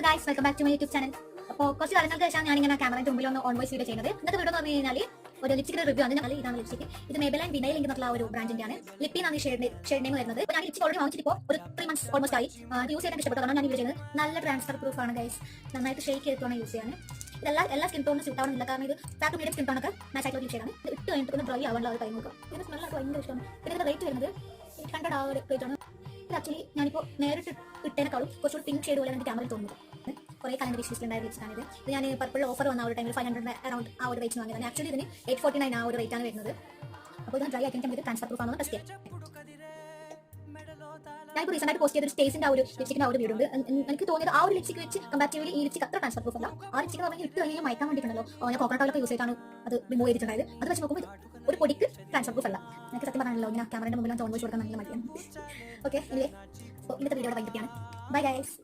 Hello guys, welcome back to my YouTube channel. അപ്പോൾ കുറച്ച് കാലങ്ങൾക്ക് ശേഷം ഞാനിങ്ങനെ ക്യാമറയുടെ മുമ്പിൽ ഒന്ന് ഓൺ വോയിസ് വീഡിയോ ചെയ്യുന്നത്. ഇന്നത്തെ വീഡിയോ എന്ന് പറഞ്ഞു കഴിഞ്ഞാൽ ഒരു ലിപ്സ്റ്റിക്കിന്റെ റിവ്യൂ ആണ്. ഞങ്ങൾ ഇതാണ് ലിപ്സ്റ്റിക്. ഇത് മേബലൈൻ വിനൈൽ എന്നുള്ള ഒരു ബ്രാൻഡിന്റെ ആണ്. ലിപ്പി എന്നാണ് ഷെയ്ഡ് നെയിം വരുന്നത്. ഞാൻ ലിപ്സ്റ്റിക് ഓൾറെഡി വാങ്ങിച്ചിട്ട് ഒരു 3 months ഓൾമോസ്റ്റ് ആയി. യൂസ് ചെയ്യാൻ ഇഷ്ടപ്പെട്ടതാണ് ഞാൻ വീഡിയോ ചെയ്യുന്നത്. നല്ല ട്രാൻസ്ഫർ പ്രൂഫ് ആണ് ഗൈസ്. നന്നായിട്ട് ഷെയ്ക്ക് ചെയ്തിട്ടാണ് യൂസ് ചെയ്യാൻ. ഇതെല്ലാം എല്ലാ സ്കിൻ ടോണിനും സ്യൂട്ട് ആവുന്നില്ല, കാരണം ഇത് ഫാറ്റ് മീഡിയം സ്കിൻ ടോണൊക്കെ മാച്ച് ആയിട്ടുള്ള ലിപ്സ്റ്റിക് ആണ്. ഇത് ഇട്ട് കഴിഞ്ഞിട്ട് ഒന്ന് ഡ്രൈ ആവാനുള്ള ഒരു ടൈം നോക്കാം. ഇതിന് സ്മെല്ലൊക്കെ ഭയങ്കര ഇഷ്ടമാണ്. പിന്നെ ഇതിന്റെ റേറ്റ് വരുന്നത് 800 ആ ഒരു റേറ്റ് ആണ്. ഇത് ആക്ച്വലി ഞാനിപ്പോൾ നേരിട്ട് ഇട്ടേനേക്കാളും കുറച്ചുകൂടി പിങ്ക് ഷെയ്ഡ് പോലെ എനിക്ക് ക്യാമറയിൽ തോന്നുന്നത്. കുറേ കാലം വിഷ് ഉണ്ടായ ലിപ്സ്റ്റിക്കാണ് ഇത് ഞാൻ പർപ്പിൾ ഓഫർ വന്ന ആ ഒരു ടൈമിൽ 500 അറൗണ്ട് ആ ഒരു റേറ്റ് വാങ്ങിയതാണ്. ആക്ച്വലി ഇതിന് 849 ആ ഒരു റേറ്റ് ആണ് വരുന്നത്. അപ്പോൾ ഇത് ഡ്രൈ ആക്കി നമുക്ക് ട്രാൻസ്ഫർ പ്രൂഫ് ആണെന്ന് ടെസ്റ്റ് ചെയ്യാം. ഞാനിപ്പോൾ റീസെന്റ് ആയിട്ട് പോസ്റ്റ് ചെയ്ത ഒരു സ്റ്റേസിന്റെ ആ ഒരു ലിപ്സ്റ്റിക്കിന്റെ ആ ഒരു വീഡിയോ ഉണ്ട്. എനിക്ക് തോന്നിയത് ആ ഒരു ലിപ്സ്റ്റിക് വെച്ച് കമ്പാരിറ്റീവ്ലി ഈ ലിപ്സ്റ്റിക് അത്ര ട്രാൻസ്ഫർ പ്രൂഫ് അല്ല. ആ ലിപ്സ്റ്റിക് പറഞ്ഞാൽ ഇട്ട് കഴിഞ്ഞാൽ മയക്കാൻ വേണ്ടിയിട്ടുണ്ടല്ലോ, ഞാൻ കോക്കനട്ട് ഓയിലൊക്കെ യൂസ് ചെയ്തിട്ടാണ് അത് റിമൂവ് ചെയ്തിട്ടുണ്ടായത്. അത് വെച്ച് നോക്കുമ്പോൾ ഒരു പൊടിക്ക് ട്രാൻസ്ഫർ പ്രൂഫ് അല്ല. എനിക്ക് സത്യം പറഞ്ഞാലോ ഇങ്ങനെ ക്യാമറയുടെ മുമ്പിൽ ഓൺ വോയിസ് കൊടുക്കാൻ നല്ല മടിയാണ്. ഓക്കെ, ഇന്നത്തെ വീഡിയോയുടെ ഭയങ്കരമാണ്. Bye guys.